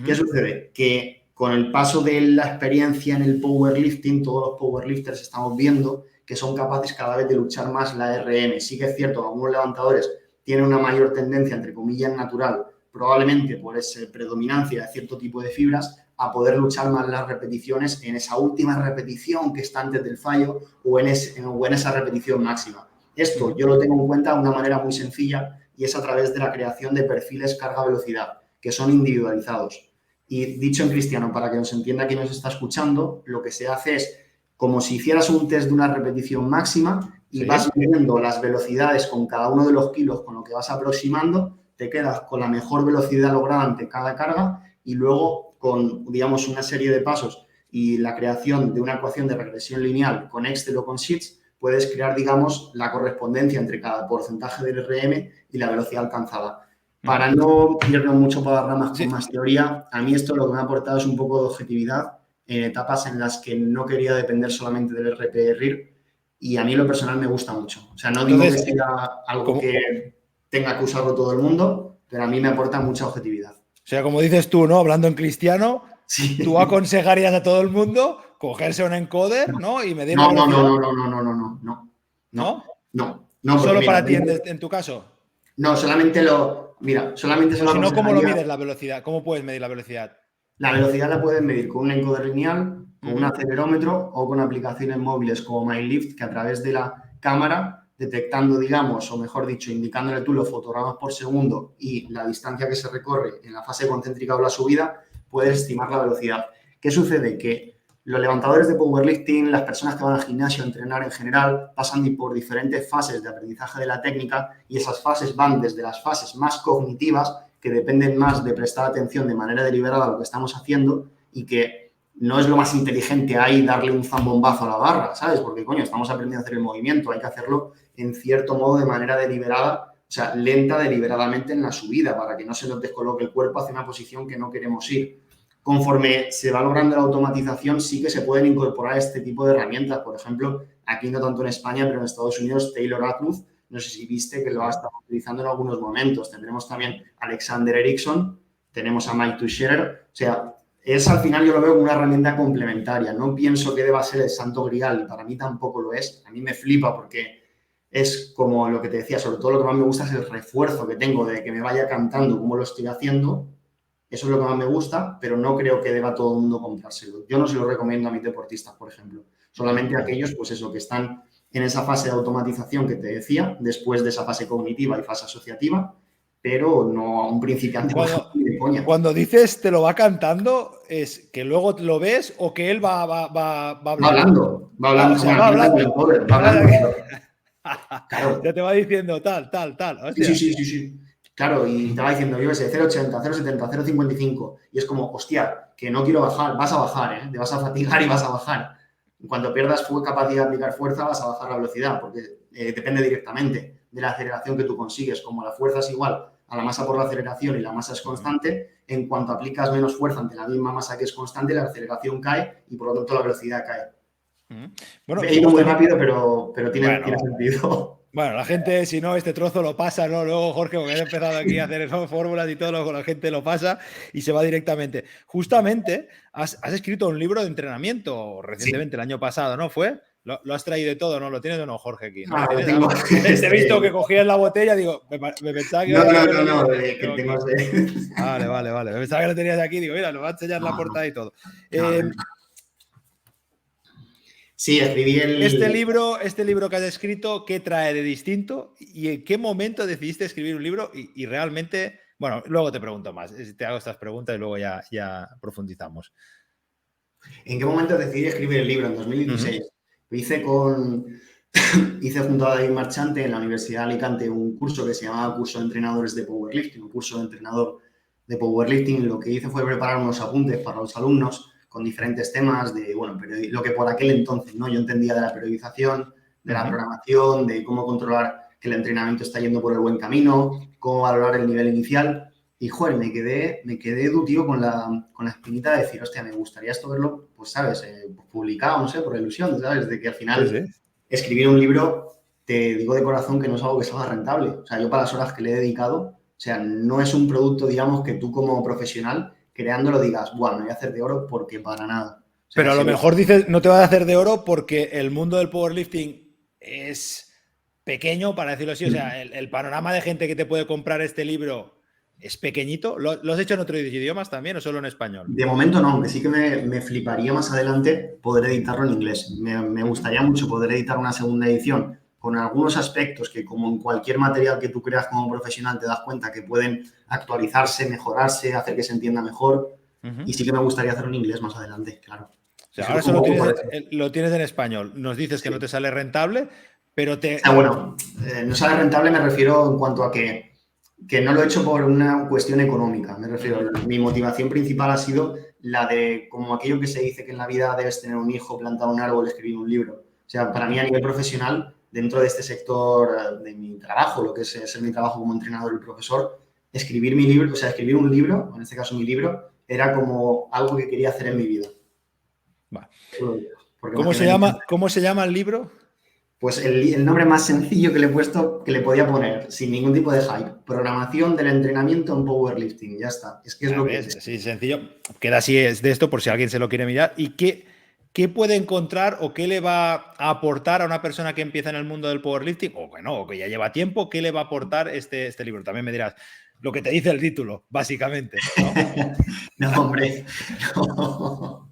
¿Qué sucede? Que con el paso de la experiencia en el powerlifting, todos los powerlifters estamos viendo que son capaces cada vez de luchar más la RM. Sí que es cierto que algunos levantadores tienen una mayor tendencia, entre comillas, natural, probablemente por esa predominancia de cierto tipo de fibras, a poder luchar más las repeticiones en esa última repetición que está antes del fallo o en esa repetición máxima. Esto yo lo tengo en cuenta de una manera muy sencilla, y es a través de la creación de perfiles carga-velocidad, que son individualizados. Y dicho en cristiano, para que nos entienda quien nos está escuchando, lo que se hace es como si hicieras un test de una repetición máxima y vas midiendo las velocidades con cada uno de los kilos con lo que vas aproximando, te quedas con la mejor velocidad lograda ante cada carga, y luego con, digamos, una serie de pasos y la creación de una ecuación de regresión lineal con Excel o con Sheets, puedes crear, digamos, la correspondencia entre cada porcentaje del RM y la velocidad alcanzada. Para no irnos mucho por las ramas con más teoría, a mí esto lo que me ha aportado es un poco de objetividad en etapas en las que no quería depender solamente del RPE-RIR, y a mí lo personal me gusta mucho. O sea, no digo que sea algo que tenga que usarlo todo el mundo, pero a mí me aporta mucha objetividad. O sea, como dices tú, ¿no? Hablando en cristiano, sí. Tú aconsejarías a todo el mundo cogerse un encoder, ¿no? Y medir la velocidad. No, ¿Solo mira, para ti en tu caso? No, solamente solamente se Pero lo si no, ¿cómo lo aconsejaría. mides la velocidad? ¿Cómo puedes medir la velocidad? La velocidad la puedes medir con un encoder lineal, con un acelerómetro o con aplicaciones móviles como MyLift, que a través de la cámara, detectando, digamos, o mejor dicho, indicándole tú los fotogramas por segundo y la distancia que se recorre en la fase concéntrica o la subida, puedes estimar la velocidad. ¿Qué sucede? Que los levantadores de powerlifting, las personas que van al gimnasio a entrenar en general, pasan por diferentes fases de aprendizaje de la técnica, y esas fases van desde las fases más cognitivas, que dependen más de prestar atención de manera deliberada a lo que estamos haciendo, y que no es lo más inteligente ahí darle un zambombazo a la barra, ¿sabes? Porque, coño, estamos aprendiendo a hacer el movimiento, hay que hacerlo en cierto modo de manera deliberada, o sea, lenta deliberadamente en la subida, para que no se nos descoloque el cuerpo hacia una posición que no queremos ir. Conforme se va logrando la automatización, sí que se pueden incorporar este tipo de herramientas. Por ejemplo, aquí no tanto en España, pero en Estados Unidos, Taylor Atwood, no sé si viste que lo ha estado utilizando en algunos momentos. Tendremos también a Alexander Erickson, tenemos a Mike Tuchscherer. O sea, es al final yo lo veo como una herramienta complementaria. No pienso que deba ser el santo grial, y para mí tampoco lo es. A mí me flipa porque es como lo que te decía, sobre todo lo que más me gusta es el refuerzo que tengo de que me vaya cantando cómo lo estoy haciendo. Eso es lo que más me gusta, pero no creo que deba todo el mundo comprárselo. Yo no se lo recomiendo a mis deportistas, por ejemplo. Solamente a aquellos, pues eso, que están en esa fase de automatización que te decía, después de esa fase cognitiva y fase asociativa, pero no a un principiante, por ejemplo, Cuando, ni de coña. cuando dices te lo va cantando, ¿es que luego lo ves o que él va hablando? Va Ah, o hablando, sea, bueno, va no tanto el hablando. encoder, va Vaya hablando, que- Ya claro. te va diciendo tal, tal, tal. Sí, sí, Hostia. sí, sí, sí. Claro, y te va diciendo, yo qué sé, 0,80, 0,70, 0,55. Y es como, hostia, que no quiero bajar, vas a bajar, ¿eh? Te vas a fatigar y vas a bajar. En cuanto pierdas capacidad de aplicar fuerza, vas a bajar la velocidad, porque depende directamente de la aceleración que tú consigues. Como la fuerza es igual a la masa por la aceleración y la masa es constante, en cuanto aplicas menos fuerza ante la misma masa que es constante, la aceleración cae y por lo tanto la velocidad cae. Bueno, He ido hemos muy tenido. rápido, pero tiene Bueno, sentido. bueno, la gente, si no, este trozo lo pasa, ¿no? Luego, Jorge, porque has empezado aquí a hacer esas fórmulas y todo, luego la gente lo pasa y se va directamente. Justamente, has escrito un libro de entrenamiento Sí. recientemente, el año pasado, ¿no? ¿Fue? Lo has traído de todo, ¿no? ¿Lo tienes o no, Jorge, aquí? ¿No lo Ah, lo tienes? Ah, tengo. te he visto que cogías la botella, digo, me pensaba que No, ibas a no, coger no, el libro no, y lo que tengo tengo aquí. Vale, vale, vale. Me pensaba que lo tenías aquí, digo, mira, nos va a enseñar la No, no, portada y todo. no, Eh, tranquilo. Sí, escribí este libro que has escrito, ¿qué trae de distinto? ¿Y en qué momento decidiste escribir un libro? Y realmente, bueno, luego te pregunto más. Te hago estas preguntas y luego ya profundizamos. ¿En qué momento decidí escribir el libro? En Uh -huh. 2016. Lo hice hice junto a David Marchante en la Universidad de Alicante un curso que se llamaba Curso de Entrenadores de Powerlifting, un curso de entrenador de Powerlifting. Lo que hice fue preparar unos apuntes para los alumnos con diferentes temas de, bueno, lo que por aquel entonces, ¿no? Yo entendía de la periodización, de Uh la -huh. programación, de cómo controlar que el entrenamiento está yendo por el buen camino, cómo valorar el nivel inicial. Y, joder, me quedé tío, con la espinita de decir, hostia, me gustaría esto verlo, pues, ¿sabes? Publicado, no sé, por ilusión, ¿sabes? De que al Sí, final sí. escribir un libro, te digo de corazón que no es algo que salga rentable. O sea, yo para las horas que le he dedicado, o sea, no es un producto, digamos, que tú como profesional, creándolo, digas, bueno, me voy a hacer de oro porque para nada. O sea, Pero a lo mejor dices, no te vas a hacer de oro porque el mundo del powerlifting es pequeño, para decirlo así. O sea, el panorama de gente que te puede comprar este libro es pequeñito. ¿Lo has hecho en otros idiomas también o solo en español? de momento no, aunque sí que me fliparía más adelante poder editarlo en inglés. Me Uh -huh. gustaría mucho poder editar una segunda edición con algunos aspectos que, como en cualquier material que tú creas como profesional, te das cuenta que pueden actualizarse, mejorarse, hacer que se entienda mejor. Uh -huh. Y sí que me gustaría hacerlo en inglés más adelante, claro. O sea, Eso ahora es un solo poco por eso. lo tienes en español. Nos dices que no Sí. te sale rentable, pero O sea, bueno, no sale rentable me refiero en cuanto a que no lo he hecho por una cuestión económica. Me Uh refiero, -huh. mi motivación principal ha sido la de, como aquello que se dice que en la vida debes tener un hijo, plantar un árbol, escribir un libro. O sea, para Uh mí a -huh. nivel profesional, dentro de este sector de mi trabajo, lo que es ser mi trabajo como entrenador y profesor, escribir mi libro, o sea, escribir un libro, en este caso mi libro, era como algo que quería hacer en mi vida. Va. Porque me hacía ilusión. ¿Cómo se llama el libro? Pues el nombre más sencillo que le he puesto, que le podía poner, sin ningún tipo de hype. Programación del entrenamiento en powerlifting. Ya está. Es que es A lo que ver, es. sí, sencillo. Queda así es de esto por si alguien se lo quiere mirar. ¿Y qué puede encontrar o qué le va a aportar a una persona que empieza en el mundo del powerlifting? O que no, o que ya lleva tiempo, ¿qué le va a aportar este libro? También me dirás lo que te dice el título, básicamente, ¿no? No, hombre. No.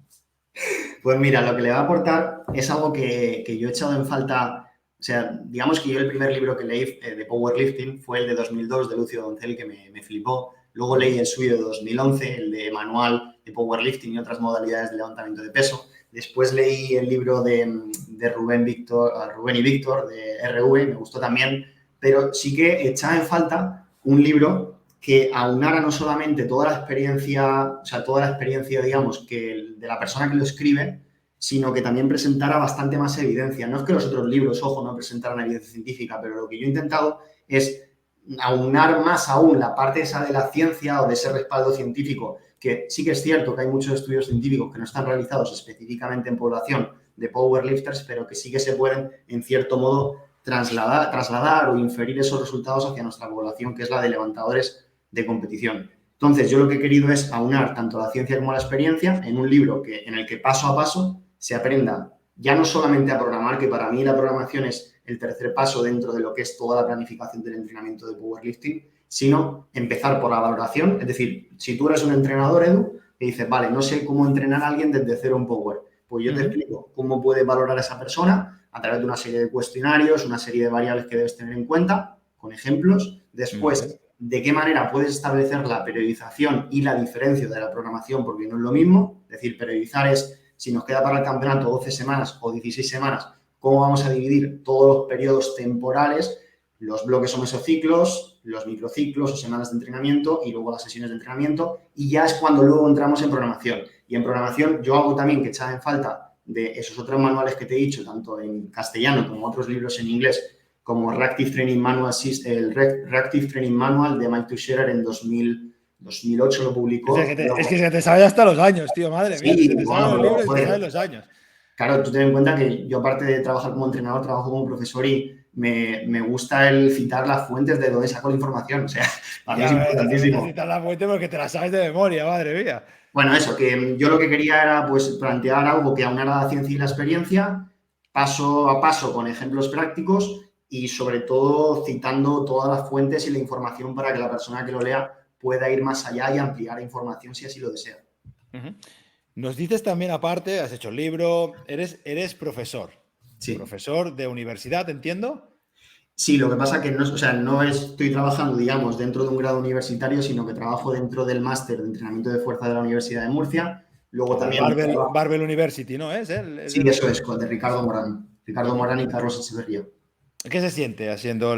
Pues mira, lo que le va a aportar es algo que yo he echado en falta. O sea, digamos que yo el primer libro que leí de powerlifting fue el de 2002 de Lucio Doncel, que me flipó. Luego leí el suyo de 2011, el de Manual de Powerlifting y otras modalidades de levantamiento de peso. Después leí el libro de Rubén y Víctor, de RV, me gustó también. Pero sí que echaba en falta un libro que aunara no solamente toda la experiencia, o sea, toda la experiencia, digamos, que de la persona que lo escribe, sino que también presentara bastante más evidencia. No es que los otros libros, ojo, no presentaran evidencia científica, pero lo que yo he intentado es aunar más aún la parte esa de la ciencia o de ese respaldo científico, que sí que es cierto que hay muchos estudios científicos que no están realizados específicamente en población de powerlifters, pero que sí que se pueden, en cierto modo, trasladar o inferir esos resultados hacia nuestra población, que es la de levantadores de competición. Entonces, yo lo que he querido es aunar tanto la ciencia como la experiencia en un libro en el que paso a paso se aprenda ya no solamente a programar, que para mí la programación es el tercer paso dentro de lo que es toda la planificación del entrenamiento de powerlifting, sino empezar por la valoración. Es decir, si tú eres un entrenador, Edu, y dices, vale, no sé cómo entrenar a alguien desde cero en Power, pues yo te explico cómo puedes valorar a esa persona a través de una serie de cuestionarios, una serie de variables que debes tener en cuenta, con ejemplos. Después, de qué manera puedes establecer la periodización y la diferencia de la programación, porque no es lo mismo. Es decir, periodizar es, si nos queda para el campeonato 12 semanas o 16 semanas, cómo vamos a dividir todos los periodos temporales, los bloques o mesociclos, los microciclos o semanas de entrenamiento y luego las sesiones de entrenamiento, y ya es cuando luego entramos en programación. Y en programación yo hago también que echaba en falta de esos otros manuales que te he dicho, tanto en castellano como otros libros en inglés, como Reactive Training Manual, el Reactive Training Manual de Mike Tuchscherer en 2008 lo publicó. Es que se te sabe hasta los años, tío, madre mía. Sí, Se te saben bueno, los pero libros y te saben los años. Claro, tú ten en cuenta que yo, aparte de trabajar como entrenador, trabajo como profesor y me gusta el citar las fuentes de donde saco la información. O sea, para mí es importantísimo. Necesitas la fuente porque te la sabes de memoria, madre mía. Bueno, eso, que yo lo que quería era pues plantear algo que aunara la ciencia y la experiencia, paso a paso, con ejemplos prácticos y sobre todo citando todas las fuentes y la información para que la persona que lo lea pueda ir más allá y ampliar la información si así lo desea. Nos dices también, aparte, has hecho el libro, eres profesor. Sí. Profesor de universidad, entiendo. Sí, lo que pasa que no estoy trabajando, digamos, dentro de un grado universitario, sino que trabajo dentro del máster de entrenamiento de fuerza de la Universidad de Murcia. Luego también... Barbell University, ¿no? Sí, eso es, de Ricardo Morán. Ricardo Morán y Carlos Echeverría. ¿Qué se siente haciendo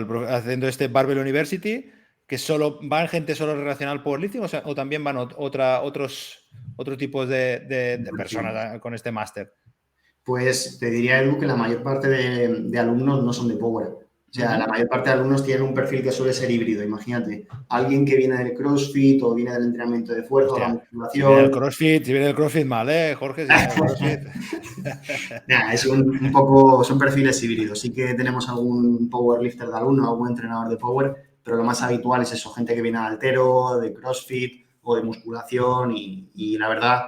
este Barbell University? ¿Que van gente solo relacionada al powerlifting o también van otros tipos de personas con este máster? Pues te diría, Edu, que la mayor parte de alumnos no son de Power. O sea, la mayor parte de alumnos tienen un perfil que suele ser híbrido. Imagínate, alguien que viene del CrossFit o viene del entrenamiento de fuerza o la musculación. Si viene del CrossFit mal, Jorge, si viene del CrossFit. Nah, son perfiles híbridos. Sí que tenemos algún powerlifter de alumno, algún entrenador de power, pero lo más habitual es eso, gente que viene de haltero, de CrossFit o de musculación y la verdad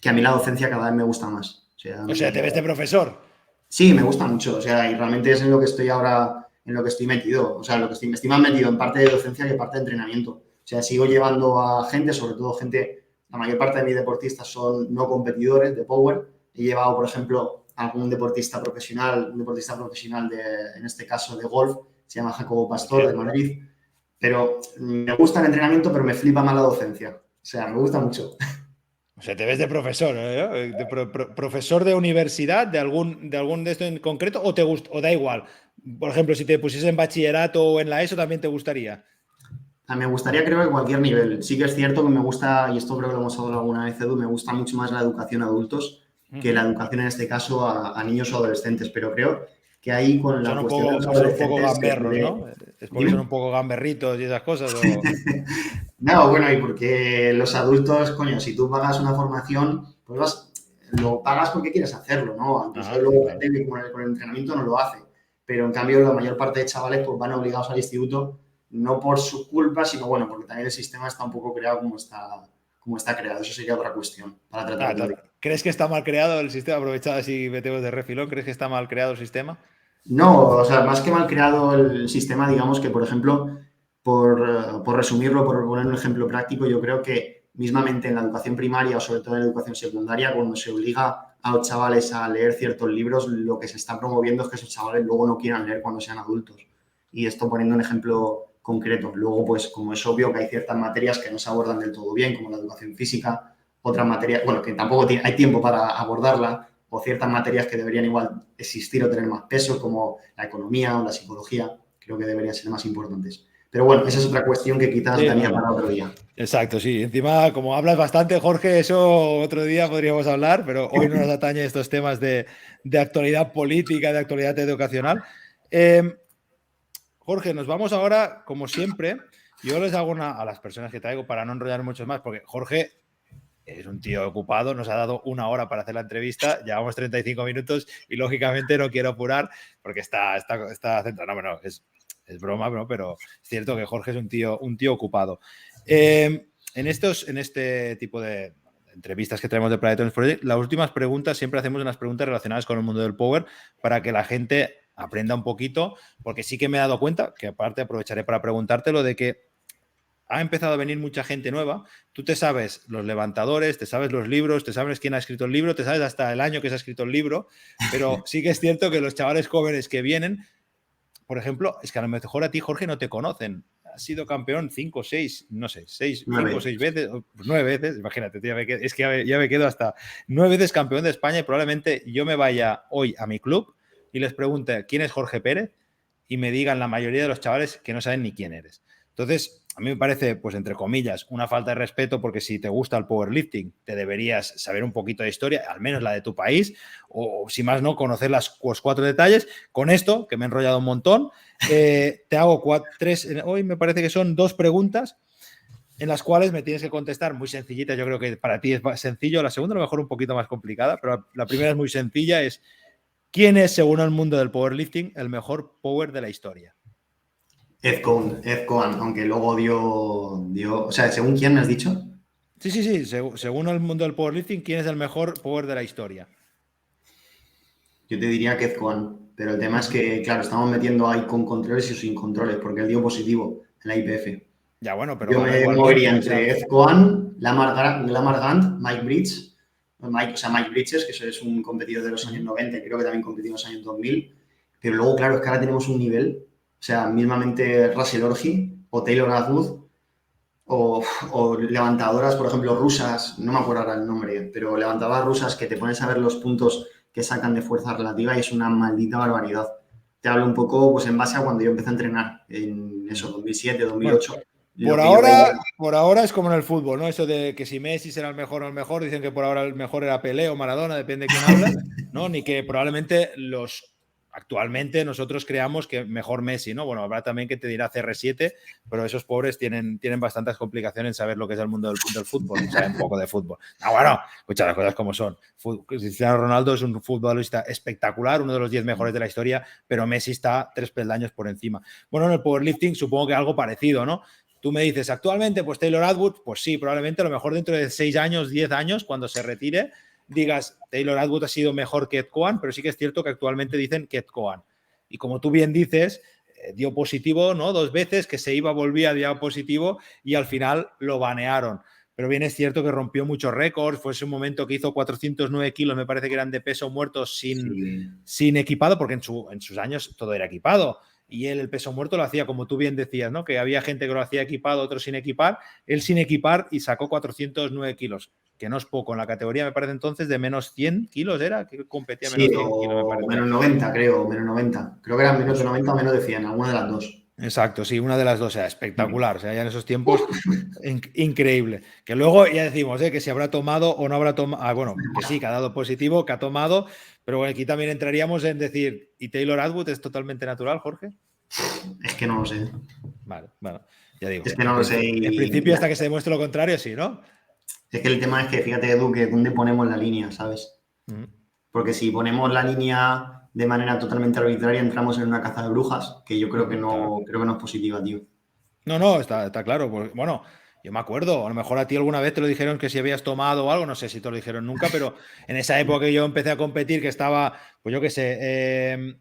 que a mí la docencia cada vez me gusta más. O sea, ¿te ves de profesor? Sí, me gusta mucho. O sea, y realmente es en lo que estoy ahora, en lo que estoy metido. O sea, me estoy más metido en parte de docencia que parte de entrenamiento. O sea, sigo llevando a gente, sobre todo gente, la mayor parte de mis deportistas son no competidores de power. He llevado, por ejemplo, a algún deportista profesional, en este caso de golf, se llama Jacobo Pastor, de Madrid. Pero me gusta el entrenamiento, pero me flipa más la docencia. O sea, me gusta mucho. O sea, te ves de profesor, ¿eh? Profesor de universidad, de algún de esto en concreto, o te gusta, o da igual. Por ejemplo, si te pusieses en bachillerato o en la ESO, también te gustaría. Me gustaría, creo que cualquier nivel. Sí que es cierto que me gusta, y esto creo que lo hemos hablado alguna vez, Edu, me gusta mucho más la educación a adultos que la educación, en este caso, a niños o adolescentes. Pero creo que ahí con la cuestión de los adolescentes... Son un poco gamberros, ¿no? Es porque son un poco gamberritos y esas cosas. No, bueno, y porque los adultos, coño, si tú pagas una formación, pues lo pagas porque quieres hacerlo, ¿no? Incluso luego gente que con el entrenamiento no lo hace. Pero en cambio, la mayor parte de chavales pues van obligados al instituto, no por su culpa, sino bueno, porque también el sistema está un poco creado como está creado. Eso sería otra cuestión para tratar. ¿Crees que está mal creado el sistema? Aprovechado así metemos de refilón, ¿crees que está mal creado el sistema? No, o sea, más que mal creado el sistema, digamos que, por ejemplo, por resumirlo, por poner un ejemplo práctico, yo creo que mismamente en la educación primaria o sobre todo en la educación secundaria, cuando se obliga a los chavales a leer ciertos libros, lo que se está promoviendo es que esos chavales luego no quieran leer cuando sean adultos. Y esto poniendo un ejemplo concreto. Luego, pues, como es obvio que hay ciertas materias que no se abordan del todo bien, como la educación física, otras materias, bueno, que tampoco hay tiempo para abordarla, o ciertas materias que deberían igual existir o tener más peso, como la economía o la psicología, creo que deberían ser más importantes. Pero bueno, esa es otra cuestión que quizás daría para otro día. Exacto, sí. Encima, como hablas bastante, Jorge, eso otro día podríamos hablar, pero hoy no nos atañe estos temas de actualidad política, de actualidad educacional. Jorge, nos vamos ahora, como siempre, yo les hago a las personas que traigo para no enrollar mucho más, porque Jorge es un tío ocupado, nos ha dado 1 hora para hacer la entrevista, llevamos 35 minutos y lógicamente no quiero apurar porque está centrado. No, es broma, ¿no? Pero es cierto que Jorge es un tío ocupado. en este tipo de entrevistas que tenemos de Predator Project, las últimas preguntas siempre hacemos unas preguntas relacionadas con el mundo del power para que la gente aprenda un poquito, porque sí que me he dado cuenta, que aparte aprovecharé para preguntártelo, de que ha empezado a venir mucha gente nueva. Tú te sabes los levantadores, te sabes los libros, te sabes quién ha escrito el libro, te sabes hasta el año que se ha escrito el libro, pero sí que es cierto que los chavales jóvenes que vienen, por ejemplo, es que a lo mejor a ti, Jorge, no te conocen. Has sido campeón 5, 6, no sé, 5 o 6 veces, 9 veces, imagínate, tío, es que ya me quedo hasta 9 veces campeón de España y probablemente yo me vaya hoy a mi club y les pregunte quién es Jorge Pérez y me digan la mayoría de los chavales que no saben ni quién eres. Entonces, a mí me parece, pues entre comillas, una falta de respeto porque si te gusta el powerlifting, te deberías saber un poquito de historia, al menos la de tu país, o si más no, conocer los 4 detalles. Con esto, que me he enrollado un montón, te hago hoy me parece que son 2 preguntas en las cuales me tienes que contestar muy sencillitas. Yo creo que para ti es sencillo. La segunda a lo mejor un poquito más complicada, pero la primera es muy sencilla. Es, ¿quién es, según el mundo del powerlifting, el mejor power de la historia? Ed Coan, aunque luego dio... O sea, ¿según quién me has dicho? Sí. Según el mundo del powerlifting, ¿quién es el mejor power de la historia? Yo te diría que Ed Coan, pero el tema es que, claro, estamos metiendo ahí con controles y sin controles, porque él dio positivo en la IPF. Ya, bueno, pero Yo gana me igualmente. movería entre Ed Coan, Lamar Gant, Mike Bridges, Mike Bridges, que eso es un competidor de los años 90, creo que también competió en los años 2000, pero luego, claro, es que ahora tenemos un nivel, o sea, mismamente Russell Orji o Taylor Atwood, o levantadoras, por ejemplo, rusas, no me acuerdo ahora el nombre, pero levantadoras rusas que te pones a ver los puntos que sacan de fuerza relativa y es una maldita barbaridad. Te hablo un poco pues en base a cuando yo empecé a entrenar, en eso, 2007, 2008. Bueno, por ahora es como en el fútbol, ¿no? Eso de que si Messi será el mejor o el mejor, dicen que por ahora el mejor era Pelé o Maradona, depende de quién habla, ¿no? Ni que probablemente actualmente nosotros creamos que mejor Messi, ¿no? Bueno, habrá también que te dirá CR7, pero esos pobres tienen bastantes complicaciones en saber lo que es el mundo del fútbol, saben poco de fútbol. No, bueno, escucha las cosas como son. Cristiano Ronaldo es un futbolista espectacular, uno de los 10 mejores de la historia, pero Messi está 3 peldaños por encima. Bueno, en el powerlifting supongo que algo parecido, ¿no? Tú me dices, actualmente, pues Taylor Atwood, pues sí, probablemente a lo mejor dentro de 6 años, 10 años, cuando se retire, digas, Taylor Atwood ha sido mejor que Ed Coan, pero sí que es cierto que actualmente dicen que Ed Coan. Y como tú bien dices, dio positivo, ¿no? 2 veces, que se iba, volvía, dio positivo y al final lo banearon. Pero bien es cierto que rompió muchos récords, fue ese momento que hizo 409 kilos, me parece que eran de peso muerto sin equipado, porque en sus años todo era equipado. Y él el peso muerto lo hacía, como tú bien decías, ¿no? Que había gente que lo hacía equipado, otros sin equipar. Él sin equipar y sacó 409 kilos, que no es poco. En la categoría, me parece entonces, de menos 100 kilos era, que competía menos 100 kilos, me parece. Menos 90, creo, menos 90. Creo que eran menos de 90 o menos de 100, alguna de las dos. Exacto, sí, una de las dos, o sea, espectacular. O sea, ya en esos tiempos, increíble. Que luego ya decimos, que si habrá tomado o no habrá tomado. Bueno, que sí, que ha dado positivo, que ha tomado, pero bueno, aquí también entraríamos en decir, ¿y Taylor Atwood es totalmente natural, Jorge? Es que no lo sé. Vale, bueno, ya digo. Es que no lo sé. En principio, hasta que se demuestre lo contrario, sí, ¿no? Es que el tema es que, fíjate, Edu, que dónde ponemos la línea, ¿sabes? Porque si ponemos la línea de manera totalmente arbitraria, entramos en una caza de brujas, que yo creo que no, creo que no es positiva, tío. No, está claro. Pues, bueno, yo me acuerdo, a lo mejor a ti alguna vez te lo dijeron que si habías tomado o algo, no sé si te lo dijeron nunca, pero en esa época que yo empecé a competir, que estaba, pues yo qué sé,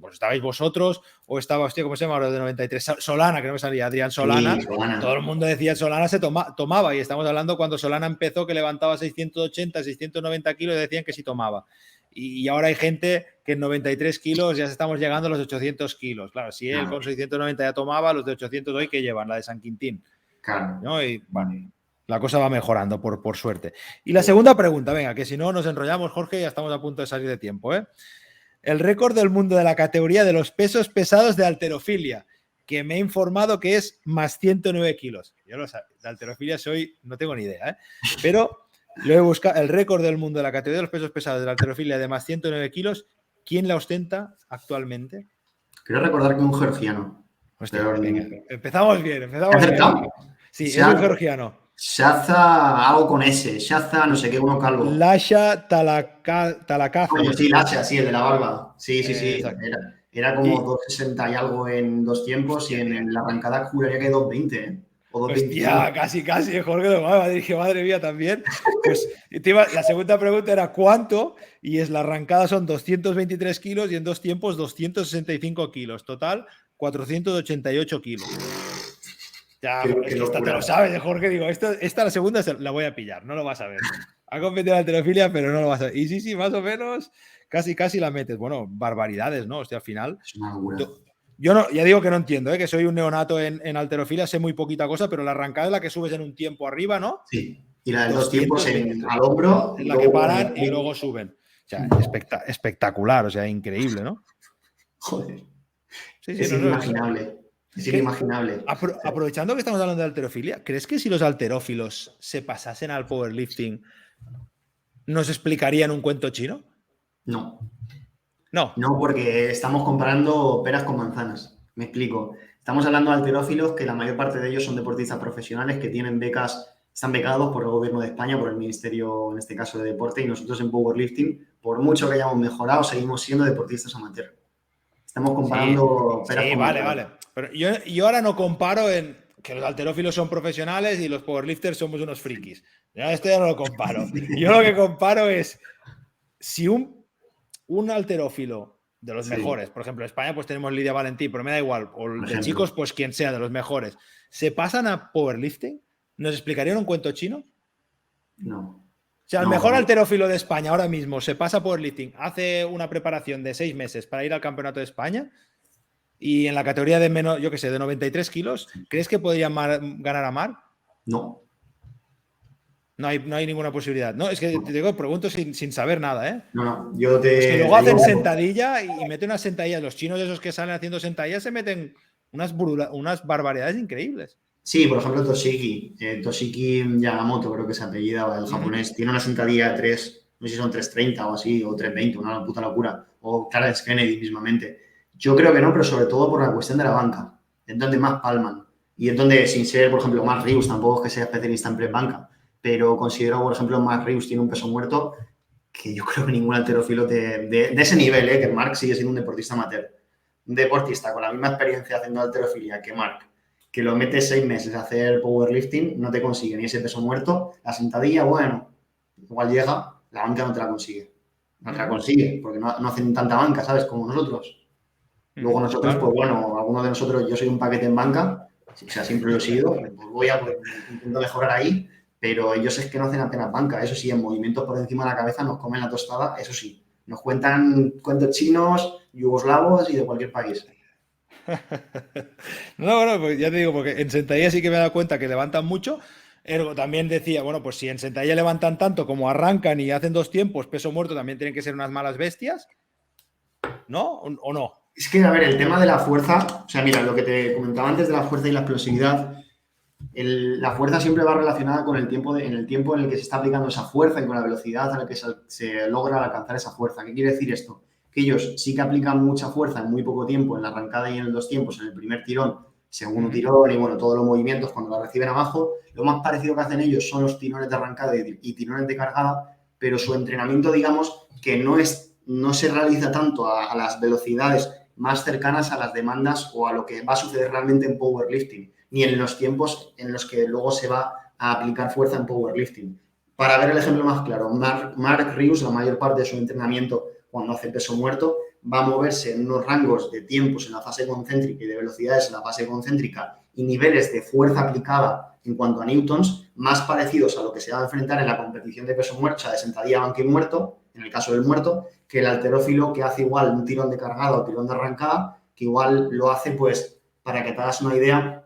pues estabais vosotros o estaba, hostia, ¿cómo se llama ahora de 93? Solana, que no me salía, Adrián Solana. Sí, Solana. Todo el mundo decía Solana se tomaba y estamos hablando cuando Solana empezó que levantaba 680, 690 kilos y decían que sí tomaba. Y ahora hay gente que en 93 kilos ya estamos llegando a los 800 kilos. Claro, si él con 690 ya tomaba, los de 800 hoy que llevan, la de San Quintín. Claro. ¿No? Y bueno, la cosa va mejorando, por suerte. Y la segunda pregunta, venga, que si no nos enrollamos, Jorge, ya estamos a punto de salir de tiempo, ¿eh? El récord del mundo de la categoría de los pesos pesados de halterofilia, que me he informado que es más 109 kilos. Yo lo sé, de halterofilia no tengo ni idea, ¿eh? Pero lo he buscado, el récord del mundo de la categoría de los pesos pesados de la halterofilia de más 109 kilos, ¿quién la ostenta actualmente? Quiero recordar que un georgiano. Hostia, venga, empezamos bien. Sí, es un georgiano. Shaza, algo con S. Shaza, no sé qué, uno calvo. Lasha Talakazi. Bueno, sí, Lasha, sí, el de la barba. Sí. Era como 260 y algo en 2 tiempos y en la arrancada juraría que 220. o 2.21. Hostia, casi, Jorge de Gama. Dije, madre mía, también. Pues la segunda pregunta era ¿cuánto? Y es la arrancada son 223 kilos y en 2 tiempos 265 kilos. Total, 488 kilos. Ya, Qué es que esta te lo locura. sabes, Jorge. Digo, esta la segunda la voy a pillar, no lo vas a ver. Ha competido en halterofilia, pero no lo vas a ver. Y sí, más o menos, casi la metes. Bueno, barbaridades, ¿no? Hostia, al final. Es una locura. Yo no, ya digo que no entiendo, que soy un neonato en halterofilia, sé muy poquita cosa, pero la arrancada es la que subes en un tiempo arriba, ¿no? Sí. Y la de 2 tiempos 223. al hombro Es y la que luego... paran y luego suben. O sea, espectacular, o sea, increíble, ¿no? Joder. Sí, Es no. inimaginable. Es ¿Qué? inimaginable. Aprovechando que estamos hablando de halterofilia, ¿crees que si los halterófilos se pasasen al powerlifting, nos explicarían un cuento chino? No. No. No, porque estamos comparando peras con manzanas. Me explico. Estamos hablando de halterófilos que la mayor parte de ellos son deportistas profesionales que tienen becas, están becados por el gobierno de España, por el Ministerio, en este caso, de Deporte, y nosotros en powerlifting, por mucho que hayamos mejorado, seguimos siendo deportistas amateur. Estamos comparando peras Sí, con vale. manzanas. Pero yo ahora no comparo en que los halterófilos son profesionales y los powerlifters somos unos frikis. Esto ya no lo comparo. Yo lo que comparo es si un halterófilo de los Sí, mejores, por ejemplo, en España pues tenemos Lidia Valentí, pero me da igual, o por de ejemplo. chicos, pues quien sea, de los mejores, se pasan a powerlifting, ¿nos explicarían un cuento chino? O No. sea, el No, mejor porque halterófilo de España ahora mismo se pasa a powerlifting, hace una preparación de 6 meses para ir al campeonato de España y en la categoría de menos, yo qué sé, de 93 kilos, ¿crees que podría ganar a Mar? no. No hay ninguna posibilidad. No, es que te digo, pregunto sin saber nada, ¿eh? No. Yo Es que luego te hacen digo. sentadilla y meten unas sentadillas. Los chinos esos que salen haciendo sentadillas se meten unas barbaridades increíbles. Sí, por ejemplo, Toshiki Yamamoto, creo que se apellida, el japonés, tiene una sentadilla de 3, no sé si son 330 o así, o 320, una puta locura. O Clarence Kennedy mismamente. Yo creo que no, pero sobre todo por la cuestión de la banca. Es donde más palman. Y es donde, sin ser, por ejemplo, Mark Rius, tampoco es que sea especialista en press banca, pero considero, por ejemplo, Mark Rius tiene un peso muerto que yo creo que ningún halterófilo de ese nivel, que Mark sigue siendo un deportista amateur. Un deportista con la misma experiencia haciendo halterofilia que Mark, que lo metes 6 meses a hacer powerlifting, no te consigue ni ese peso muerto. La sentadilla, bueno, igual llega, la banca no te la consigue. No te la consigue, porque no hacen tanta banca, ¿sabes? Como nosotros. Luego nosotros, Claro. pues bueno, algunos de nosotros, yo soy un paquete en banca, o sea, siempre lo he sido, pues intento mejorar ahí, pero ellos es que no hacen apenas banca. Eso sí, en movimientos por encima de la cabeza nos comen la tostada, eso sí. Nos cuentan cuentos chinos, yugoslavos y de cualquier país. No, pues ya te digo, porque en sentadilla sí que me he dado cuenta que levantan mucho. Ergo también decía, bueno, pues si en sentadilla levantan tanto como arrancan y hacen 2 tiempos, peso muerto, también tienen que ser unas malas bestias, ¿no? ¿O no? Es que, a ver, el tema de la fuerza, o sea, mira, lo que te comentaba antes de la fuerza y la explosividad, la fuerza siempre va relacionada con el tiempo, en el tiempo en el que se está aplicando esa fuerza y con la velocidad a la que se logra alcanzar esa fuerza. ¿Qué quiere decir esto? Que ellos sí que aplican mucha fuerza en muy poco tiempo, en la arrancada y en los 2 tiempos, en el primer tirón, segundo tirón y bueno, todos los movimientos cuando la reciben abajo. Lo más parecido que hacen ellos son los tirones de arrancada y tirones de cargada, pero su entrenamiento, digamos, que no se realiza tanto a las velocidades más cercanas a las demandas o a lo que va a suceder realmente en powerlifting, ni en los tiempos en los que luego se va a aplicar fuerza en powerlifting. Para ver el ejemplo más claro, Mark Rius, la mayor parte de su entrenamiento cuando hace peso muerto, va a moverse en unos rangos de tiempos en la fase concéntrica y de velocidades en la fase concéntrica y niveles de fuerza aplicada en cuanto a newtons más parecidos a lo que se va a enfrentar en la competición de peso muerto, o sea, de sentadilla, banca y muerto, en el caso del muerto, que el halterófilo que hace igual un tirón de cargada o tirón de arrancada, que igual lo hace, pues, para que te hagas una idea,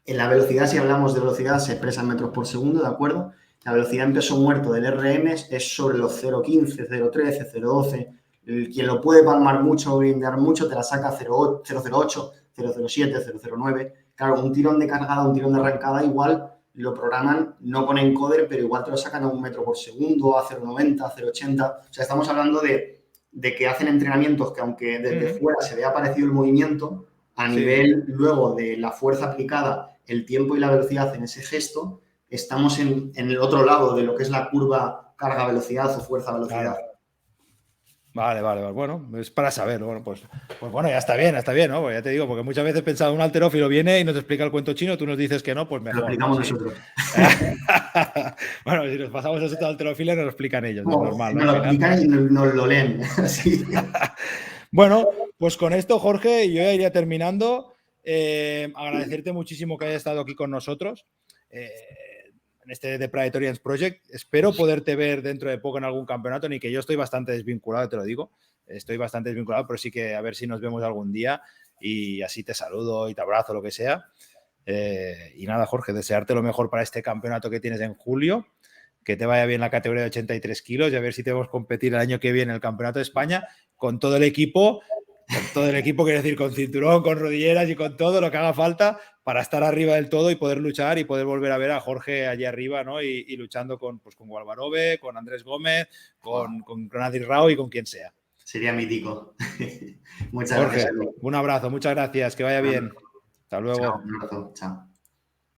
en la velocidad, si hablamos de velocidad, se expresa en metros por segundo, ¿de acuerdo? La velocidad en peso muerto del RM es sobre los 0,15, 0,13, 0,12. Quien lo puede palmar mucho o brindear mucho, te la saca 0,08, 0,07, 0,09. Claro, un tirón de cargada, un tirón de arrancada, igual lo programan, no con encoder, pero igual te lo sacan a 1 metro por segundo, a 0,90, 0,80. O sea, estamos hablando de que hacen entrenamientos que aunque desde fuera se vea parecido el movimiento, a nivel luego de la fuerza aplicada, el tiempo y la velocidad en ese gesto, estamos en el otro lado de lo que es la curva carga-velocidad o fuerza-velocidad. Claro. Vale. Bueno, es para saberlo. Bueno, pues bueno, ya está bien, ¿no? Pues ya te digo, porque muchas veces he pensado, un halterófilo viene y nos explica el cuento chino, tú nos dices que no, pues Lo mejor, ¿no? explicamos Sí. nosotros. Bueno, si nos pasamos nosotros halterofilia, nos lo explican ellos, es No, normal, ¿no? nos Al lo final. explican y nos lo leen. Así. Bueno, pues con esto, Jorge, yo ya iría terminando. Agradecerte muchísimo que hayas estado aquí con nosotros en este The Praetorians Project. Espero poderte ver dentro de poco en algún campeonato, ni que yo estoy bastante desvinculado, te lo digo. Estoy bastante desvinculado, pero sí que a ver si nos vemos algún día y así te saludo y te abrazo, lo que sea. Y nada, Jorge, desearte lo mejor para este campeonato que tienes en julio, que te vaya bien la categoría de 83 kilos y a ver si te vamos a competir el año que viene en el Campeonato de España con todo el equipo, quiero decir, con cinturón, con rodilleras y con todo lo que haga falta para estar arriba del todo y poder luchar y poder volver a ver a Jorge allí arriba, ¿no? Y luchando con Gualbarove, con Andrés Gómez, con Nadir Rao y con quien sea. Sería mítico. Muchas gracias, Jorge, Edu. un abrazo, muchas gracias, que vaya bien. Hasta Chao, luego. un abrazo. Chao.